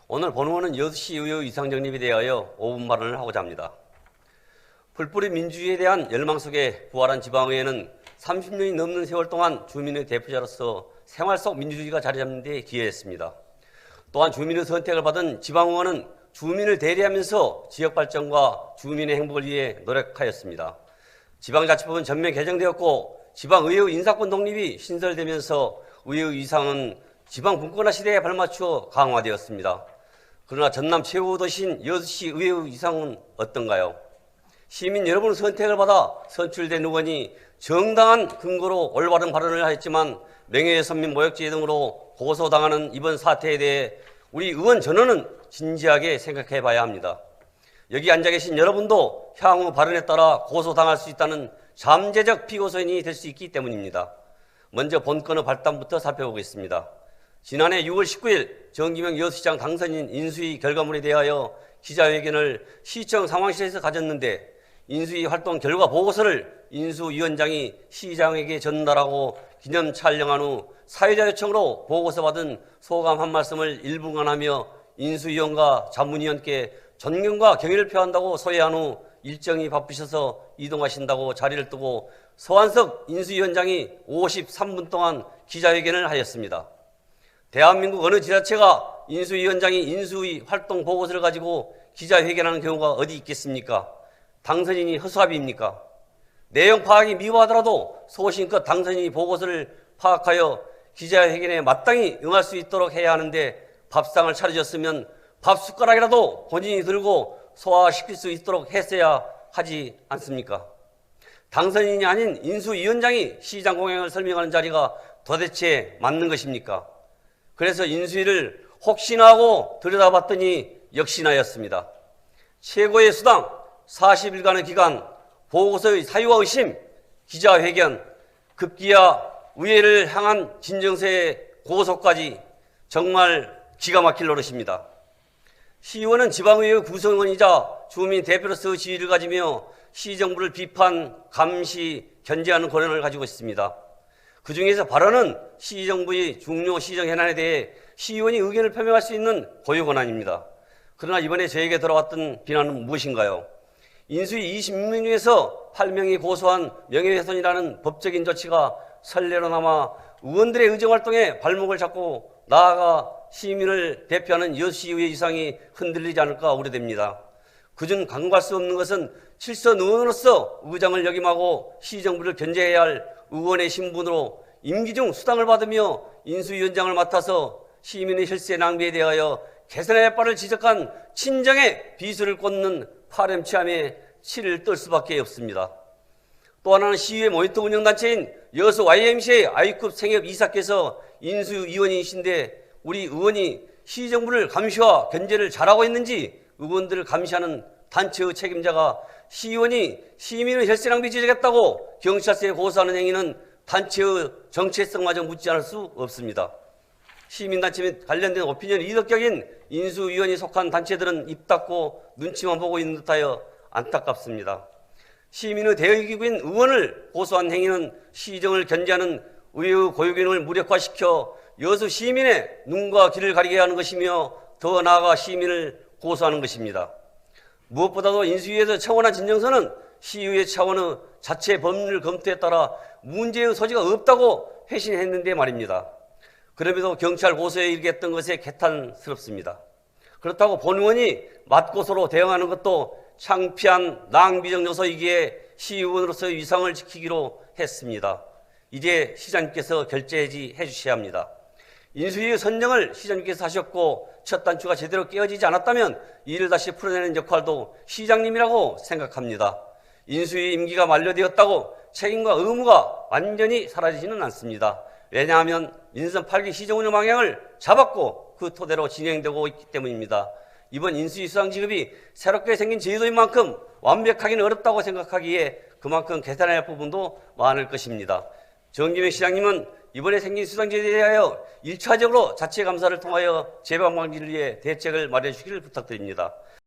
오늘 본원은 6시 의회 이상 정립에 대하여 5분 발언을 하고자 합니다. 풀뿌리 민주주의에 대한 열망 속에 부활한 지방의회는 30년이 넘는 세월 동안 주민의 대표자로서 생활 속 민주주의가 자리 잡는 데 기여했습니다. 또한 주민의 선택을 받은 지방의원은 주민을 대리하면서 지역 발전과 주민의 행복을 위해 노력하였습니다. 지방자치법은 전면 개정되었고 지방의회 인사권 독립이 신설되면서 의회 이상은 지방분권화 시대에 발맞추어 강화되었습니다. 그러나 전남 최고 도시인 6시 의회 이상은 어떤가요? 시민 여러분의 선택을 받아 선출된 의원이 정당한 근거로 올바른 발언을 하였지만 명예훼손 및 모욕죄 등으로 고소당하는 이번 사태에 대해 우리 의원 전원은 진지하게 생각해 봐야 합니다. 여기 앉아 계신 여러분도 향후 발언에 따라 고소당할 수 있다는 잠재적 피고소인이 될 수 있기 때문입니다. 먼저 본건의 발단부터 살펴보겠습니다. 지난해 6월 19일 정기명 여수시장 당선인 인수위 결과물에 대하여 기자회견을 시청 상황실에서 가졌는데 인수위 활동 결과 보고서를 인수위원장이 시장에게 전달하고 기념 촬영한 후 사회자 요청으로 보고서 받은 소감 한 말씀을 1분간 하며 인수위원과 자문위원께 존경과 경의를 표한다고 소회한 후 일정이 바쁘셔서 이동하신다고 자리를 뜨고 서한석 인수위원장이 53분 동안 기자회견을 하였습니다. 대한민국 어느 지자체가 인수위원장이 인수위 활동 보고서를 가지고 기자회견하는 경우가 어디 있겠습니까? 당선인이 허수아비입니까? 내용 파악이 미흡하더라도 소신껏 당선인이 보고서를 파악하여 기자회견에 마땅히 응할 수 있도록 해야 하는데 밥상을 차려줬으면 밥 숟가락이라도 본인이 들고 소화시킬 수 있도록 했어야 하지 않습니까? 당선인이 아닌 인수위원장이 시장 공약을 설명하는 자리가 도대체 맞는 것입니까? 그래서 인수위를 혹시나 하고 들여다봤더니 역시나였습니다. 최고의 수당 40일간의 기간, 보고서의 사유와 의심, 기자회견, 급기야 의회를 향한 진정서의 고소까지 정말 기가 막힐 노릇입니다. 시의원은 지방의회 구성원이자 주민 대표로서 지위를 가지며 시정부를 비판, 감시, 견제하는 권한을 가지고 있습니다. 그중에서 발언은 시정부의 중요 시정 현안에 대해 시의원이 의견을 표명할 수 있는 고유 권한입니다. 그러나 이번에 저에게 들어왔던 비난은 무엇인가요? 인수위 26명 중에서 8명이 고소한 명예훼손이라는 법적인 조치가 선례로 남아 의원들의 의정활동에 발목을 잡고 나아가 시민을 대표하는 여수시의회 이상이 흔들리지 않을까 우려됩니다. 그중 간과할 수 없는 것은 실선 의원으로서 의장을 역임하고 시정부를 견제해야 할 의원의 신분으로 임기 중 수당을 받으며 인수위원장을 맡아서 시민의 혈세 낭비에 대하여 개선의 바를 지적한 친정의 비수를 꽂는 파렴치함에 치를 떨 수밖에 없습니다. 또 하나는 시의회 모니터 운영단체인 여수 YMCA I급 생협 이사께서 인수위원이신데 우리 의원이 시정부를 감시와 견제를 잘하고 있는지 의원들을 감시하는 단체의 책임자가 시의원이 시민의 혈세 낭비 지적했다고 경찰서에 고소하는 행위는 단체의 정체성마저 묻지 않을 수 없습니다. 시민단체 및 관련된 오피니언 리더격인 인수위원이 속한 단체들은 입 닫고 눈치만 보고 있는 듯하여 안타깝습니다. 시민의 대의기구인 의원을 고소한 행위는 시정을 견제하는 의회의 고유기능을 무력화시켜 여수 시민의 눈과 귀를 가리게 하는 것이며 더 나아가 시민을 고소하는 것입니다. 무엇보다도 인수위에서 청원한 진정서는 시의회 차원의 자체 법률 검토에 따라 문제의 소지가 없다고 회신했는데 말입니다. 그럼에도 경찰 고소에 이르겠던 것에 개탄스럽습니다. 그렇다고 본 의원이 맞고소로 대응하는 것도 창피한 낭비적 요소이기에 시의원으로서의 위상을 지키기로 했습니다. 이제 시장님께서 결재해 주셔야 합니다. 인수위의 선정을 시장님께서 하셨고 첫 단추가 제대로 깨어지지 않았다면 이를 다시 풀어내는 역할도 시장님이라고 생각합니다. 인수위 임기가 만료되었다고 책임과 의무가 완전히 사라지지는 않습니다. 왜냐하면 인선 8기 시정운영 방향을 잡았고 그 토대로 진행되고 있기 때문입니다. 이번 인수위 수상 지급이 새롭게 생긴 제도인 만큼 완벽하기는 어렵다고 생각하기에 그만큼 개선해야 할 부분도 많을 것입니다. 정기명 시장님은 이번에 생긴 수상 제도에 대하여 1차적으로 자체 감사를 통하여 재방 방지를 위해 대책을 마련해 주시기를 부탁드립니다.